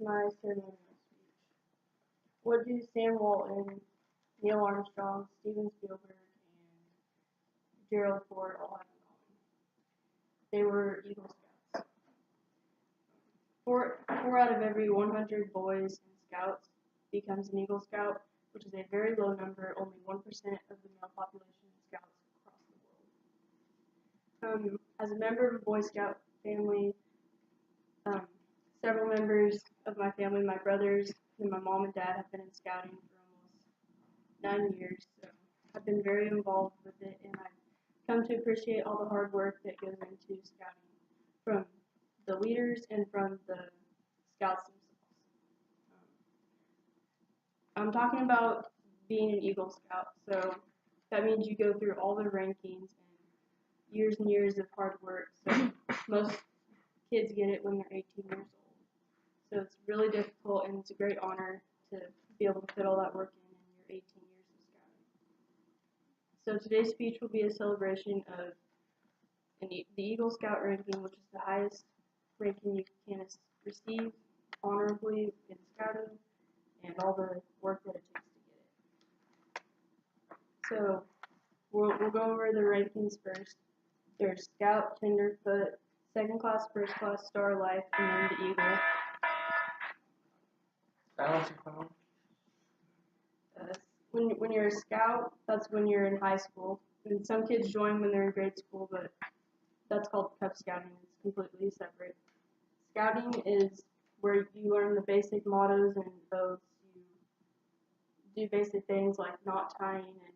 my ceremonial speech. What do Sam Walton, Neil Armstrong, Steven Spielberg, and Gerald Ford all have in common? They were Eagle Scouts. Four out of every 100 boys and scouts becomes an Eagle Scout, which is a very low number, only 1% of the male population of scouts across the world. As a member of a Boy Scout family, several members of my family, my brothers, and my mom and dad have been in scouting for almost 9 years, so I've been very involved with it, and I've come to appreciate all the hard work that goes into scouting from the leaders and from the scouts themselves. I'm talking about being an Eagle Scout, so that means you go through all the rankings and years of hard work, so most kids get it when they're 18 years old. So it's really difficult, and it's a great honor to be able to put all that work in your 18 years of scouting. So today's speech will be a celebration of the Eagle Scout ranking, which is the highest ranking you can receive honorably in scouting, and all the work that it takes to get it. So we'll go over the rankings first. There's Scout, Tenderfoot, Second Class, First Class, Star Life, and then the Eagle. When you're a scout, that's when you're in high school. And some kids join when they're in grade school, but that's called Cub Scouting. It's completely separate. Scouting is where you learn the basic mottos and oaths. You do basic things like knot tying and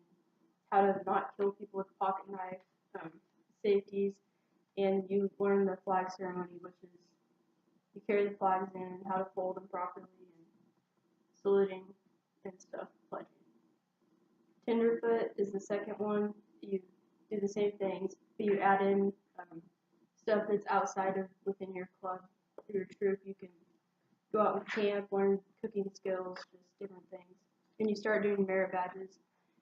how to not kill people with a pocket knife, safeties, and you learn the flag ceremony, which is you carry the flags in and how to fold them properly and saluting and stuff, pledging. Tenderfoot is the second one. You do the same things, but you add in stuff that's outside of within your club, your troop. You can go out and camp, learn cooking skills, just different things. And you start doing merit badges,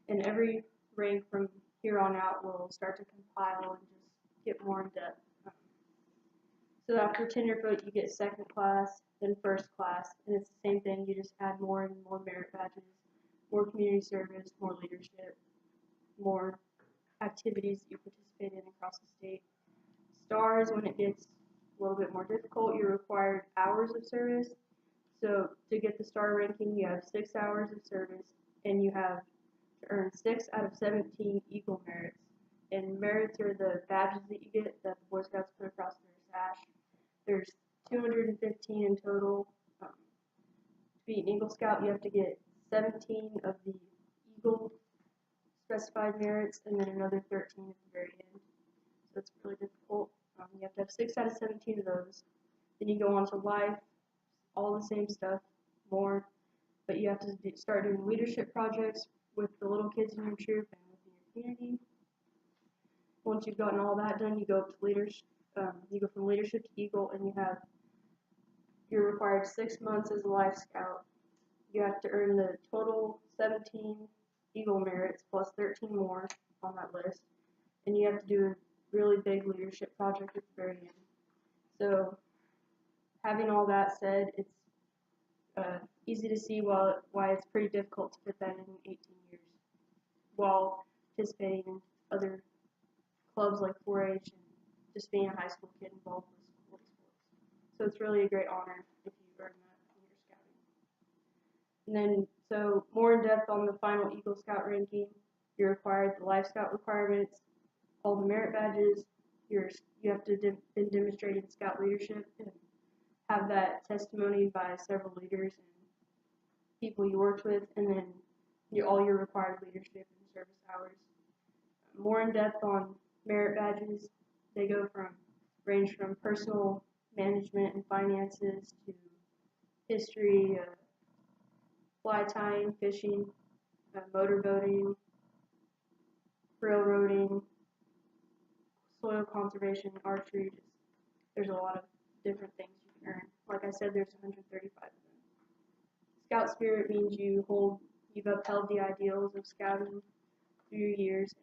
and every rank from here on out will start to compile and just get more in depth. So after Tenderfoot, you get Second Class, then First Class, and it's the same thing. You just add more and more merit badges, more community service, more leadership, more activities that you participate in across the state. Stars, when it gets a little bit more difficult, you're required hours of service. So to get the star ranking, you have 6 hours of service, and you have to earn 6 out of 17 Eagle merits. And merits are the badges that you get that the Boy Scouts put across their sash. There's 215 in total. To be an Eagle Scout, you have to get 17 of the Eagle specified merits, and then another 13 at the very end. So it's really difficult. You have to have 6 out of 17 of those. Then you go on to Life, all the same stuff, more, but you have to start doing leadership projects with the little kids in your troop and within your community. Once you've gotten all that done, you go up to leadership. You go from leadership to Eagle, and you're required 6 months as a Life Scout. You have to earn the total 17 Eagle merits plus 13 more on that list, and you have to do a really big leadership project at the very end. So, having all that said, it's easy to see why it's pretty difficult to fit that in 18 years while participating in other clubs like 4-H and just being a high school kid involved with sports. So it's really a great honor if you earn that in your scouting. And then, so more in depth on the final Eagle Scout ranking, you're required the Life Scout requirements, all the merit badges, you have to been demonstrating scout leadership and have that testimony by several leaders and people you worked with, and then all your required leadership and service hours. More in depth on merit badges, they range from personal management and finances to history, fly tying, fishing, motor boating, railroading, soil conservation, archery. There's a lot of different things you can earn. Like I said, there's 135 of them. Scout spirit means you've upheld the ideals of scouting through your years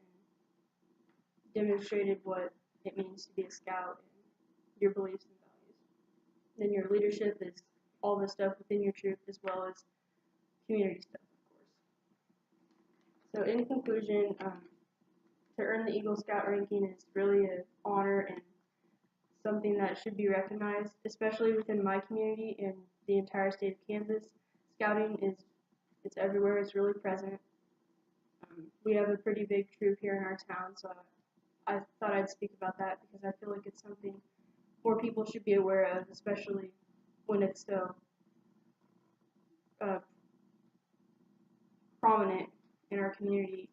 and demonstrated what it means to be a scout and your beliefs and values. Then your leadership is all the stuff within your troop as well as community stuff, of course. So in conclusion, to earn the Eagle Scout ranking is really an honor and something that should be recognized, especially within my community and the entire state of Kansas. Scouting it's everywhere. It's really present. We have a pretty big troop here in our town, so I thought I'd speak about that because I feel like it's something more people should be aware of, especially when it's so uh, prominent in our community